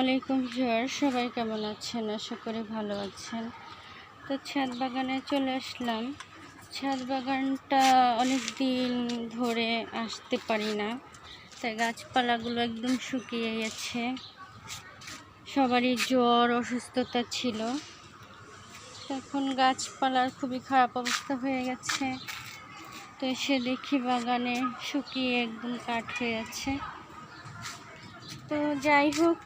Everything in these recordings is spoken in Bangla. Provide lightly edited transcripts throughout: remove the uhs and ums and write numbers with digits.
আলাইকুম ভিউয়ার, সবাই কেমন আছেন? আশা করি ভালো আছেন। তো ছাদ বাগানে চলে আসলাম। ছাদ বাগানটা অনেক দিন ধরে আসতে পারি না, তাই গাছপালাগুলো একদম শুকিয়ে গেছে। সবারই জ্বর অসুস্থতা ছিল, এখন গাছপালার খুবই খারাপ অবস্থা হয়ে গেছে। তো এসে দেখি বাগানে শুকিয়ে একদম কাঠ হয়ে আছে। তো যাই হোক,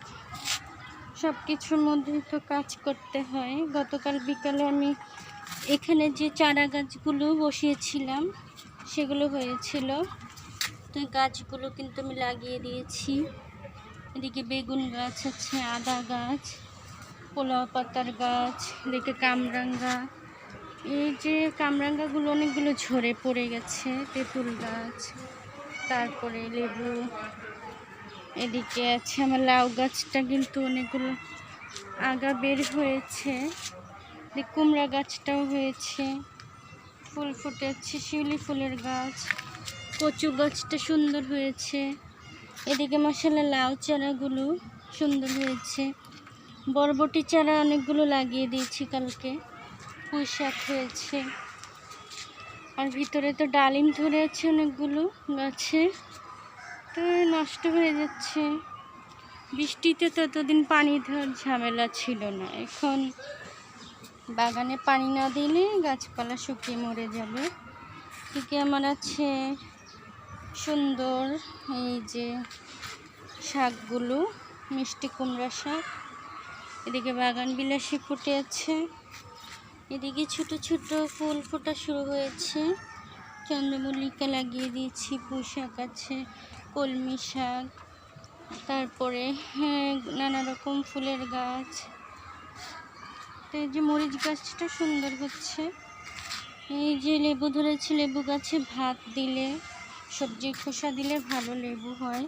সব কিছুর মধ্যেই তো কাজ করতে হয়। গতকাল বিকালে আমি এখানে যে চারা গাছগুলো বসিয়েছিলাম সেগুলো হয়েছিল, তো গাছগুলো কিন্তু আমি লাগিয়ে দিয়েছি। এদিকে বেগুন গাছ আছে, আদা গাছ, পোলাও পাতার গাছ, এদিকে কামরাঙ্গা। এই যে কামরাঙ্গাগুলো অনেকগুলো ঝরে পড়ে গেছে। তেঁতুল গাছ, তারপরে লেবু। এদিকে আছে আমার লাউ গাছটা, কিন্তু অনেকগুলো আগা বের হয়েছে। কুমড়া গাছটাও হয়েছে, ফুল ফুটেছে, শিউলি ফুলের গাছ। কচু গাছটা সুন্দর হয়েছে। এদিকে মাশাআল্লাহ লাউ চারাগুলো সুন্দর হয়েছে। বরবটি চারা অনেকগুলো লাগিয়ে দিয়েছি কালকে, পুঁই শাক হয়েছে। আর ভিতরে তো ডালিম ধরে আছে অনেকগুলো গাছে, তো নষ্ট হয়ে যাচ্ছে। বৃষ্টিতে ততদিন পানি ধর ঝামেলা ছিল না, এখন বাগানে পানি না দিলে গাছপালা শুকিয়ে মরে যাবে। এদিকে আমার আছে সুন্দর এই যে শাকগুলো, মিষ্টি কুমড়া শাক। এদিকে বাগান বিলাসী ফুটে আছে। এদিকে ছোট ছোট ফুল ফোটা শুরু হয়েছে। চন্দ্রমল্লিকা লাগিয়ে দিয়েছি, পুঁই শাক আছে, কলমি শাক, তারপরে নানা রকম ফুলের গাছ। তো এই যে মরিচ গাছটা সুন্দর হচ্ছে। এই যে লেবু ধরেছে, লেবু গাছে ভাত দিলে, সবজির খোসা দিলে ভালো লেবু হয়।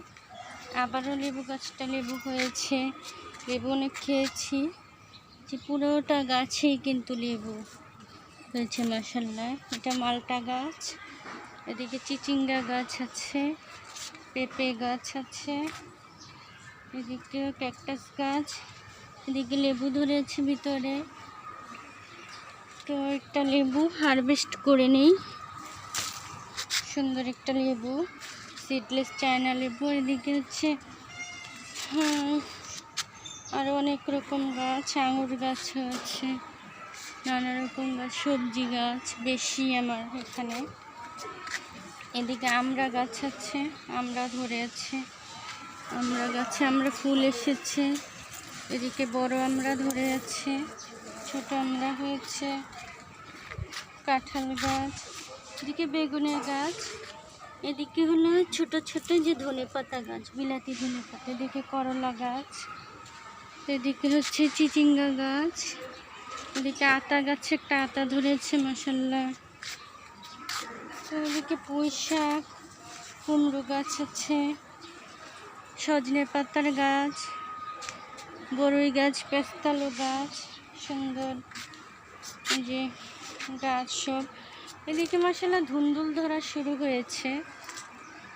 আবারও লেবু গাছটা লেবু হয়েছে, লেবু অনেক খেয়েছি। যে পুরোটা গাছেই কিন্তু লেবু হয়েছে মাশাআল্লাহ। এটা মালটা গাছ। এদিকে চিচিঙ্গা গাছ আছে, পেঁপে গাছ আছে, এদিকে ক্যাকটাস গাছ। এদিকে লেবু ধরেছে ভিতরে। তো একটা লেবু হারভেস্ট করে নেই, সুন্দর একটা লেবু, সিডলেস চায়না লেবু। এদিকে হচ্ছে আরও অনেক রকম গাছ, আঙুর গাছ আছে, নানা রকম গাছ, সবজি গাছ বেশি আমার এখানে। এদিকে আমড়া গাছ আছে, আমড়া ধরে আছে, আমড়া গাছে আমড়া ফুল এসেছে। এদিকে বড় আমড়া ধরে আছে, ছোট আমড়া হয়েছে। কাঁঠাল গাছ, এদিকে বেগুনের গাছ। এদিকে হলো ছোট ছোট যে ধনেপাতা গাছ, বিলাতি ধনেপাতা। এদিকে করলা গাছ, এদিকে হচ্ছে চিচিঙ্গা গাছ। এদিকে আতা গাছে একটা আতা ধরেছে মাশাআল্লাহ। এদিকে পুঁই শাক, কুমড়ো গাছ আছে, সজনে পাতার গাছ, বড়ই গাছ, পেস্তালো গাছ, সুন্দর এই যে গাছ সব। এদিকে মাশাআল্লাহ ধুন্দুল ধরা শুরু হয়েছে,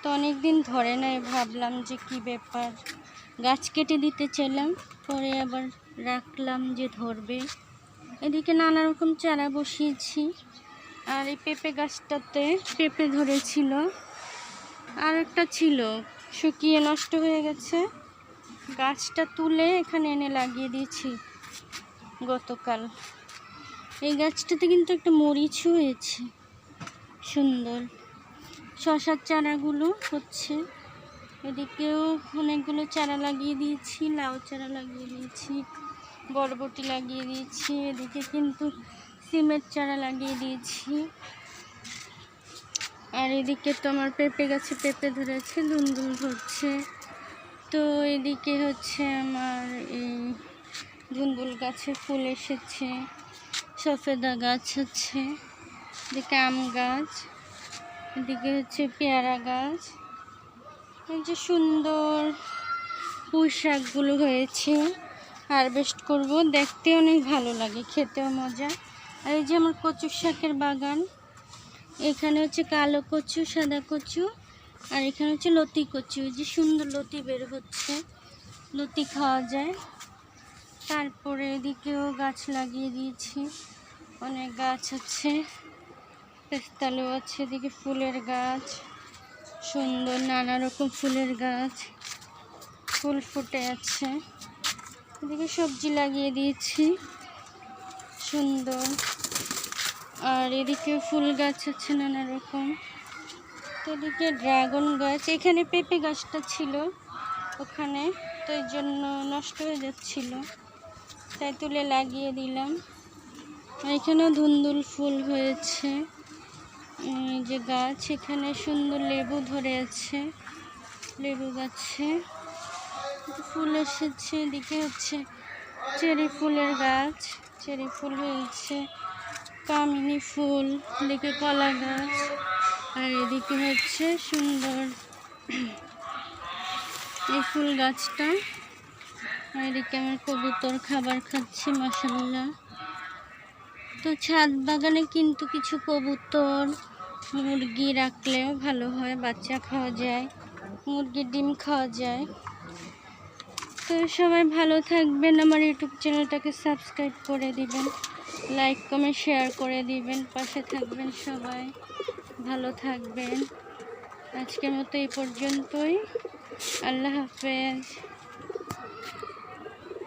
তো অনেক দিন ধরে নাই। ভাবলাম যে কি ব্যাপার, গাছ কেটে দিতে চাইলাম, পরে আবার রাখলাম যে ধরবে। এদিকে নানা রকম চারা বসিয়েছি। আর এই পেঁপে গাছটাতে পেঁপে ধরেছিল, আর একটা ছিল শুকিয়ে নষ্ট হয়ে গেছে। গাছটা তুলে এখানে এনে লাগিয়ে দিয়েছি গতকাল। এই গাছটাতে কিন্তু একটা মরিচও হয়েছে সুন্দর। শসার চারাগুলো হচ্ছে। এদিকেও অনেকগুলো চারা লাগিয়ে দিয়েছি, লাউ চারা লাগিয়ে দিয়েছি, বরবটি লাগিয়ে দিয়েছি। এদিকে কিন্তু সিমের চারা লাগিয়ে দিয়েছি। আর এদিকে তো আমার পেঁপে গাছে পেঁপে ধরেছে, ধুন্দুল ধরছে। তো এদিকে হচ্ছে আমার এই ধুন্দুল গাছে ফুল এসেছে, সফেদা গাছ আছে, এদিকে আম গাছ, এদিকে হচ্ছে পেয়ারা গাছ। এই যে সুন্দর পুঁই শাকগুলো হয়েছে, হারভেস্ট করব, দেখতে অনেক ভালো লাগে, খেতেও মজা। আর এই যে আমার কচু শাকের বাগান। এখানে হচ্ছে কালো কচু, সাদা কচু, আর এখানে হচ্ছে লতি কচু। এই যে সুন্দর লতি বের হচ্ছে, লতি খাওয়া যায়। তারপরে এদিকেও গাছ লাগিয়ে দিয়েছি, অনেক গাছ আছে, পেস্তালু আছে, এদিকে ফুলের গাছ, সুন্দর নানা রকম ফুলের গাছ, ফুল ফুটে আছে। এদিকে সবজি লাগিয়ে দিয়েছি সুন্দর, আর এদিকে ফুল গাছ আছে নানা রকম। এদিকে ড্রাগন গাছ, এখানে পেঁপে গাছটা ছিল ওখানে, তো এই জন্য নষ্ট হয়ে যাচ্ছিল, তাই তুলে লাগিয়ে দিলাম। এখানেও ধুন্দুল ফুল হয়েছে, এই যে গাছ, এখানে সুন্দর লেবু ধরে আছে, লেবু গাছে ফুল এসেছে। এদিকে হচ্ছে চেরি ফুলের গাছ, চেরি ফুল হয়েছে, কামিনী ফুল, এদিকে কলা গাছ, আর এদিকে হচ্ছে সুন্দর এই ফুল গাছটা। আর এদিকে আমার কবুতর খাবার খাচ্ছে মাশাআল্লাহ। তো ছাদ বাগানে কিন্তু কিছু কবুতর মুরগি রাখলেও ভালো হয়, বাচ্চা খাওয়া যায়, মুরগির ডিম খাওয়া যায়। তো সবাই ভালো থাকবেন, আমার ইউটিউব চ্যানেলটাকে সাবস্ক্রাইব করে দিবেন, লাইক কমেন্ট শেয়ার করে দিবেন, পাশে থাকবেন, সবাই ভালো থাকবেন। আজকের মতো এই পর্যন্তই, আল্লাহ হাফেজ।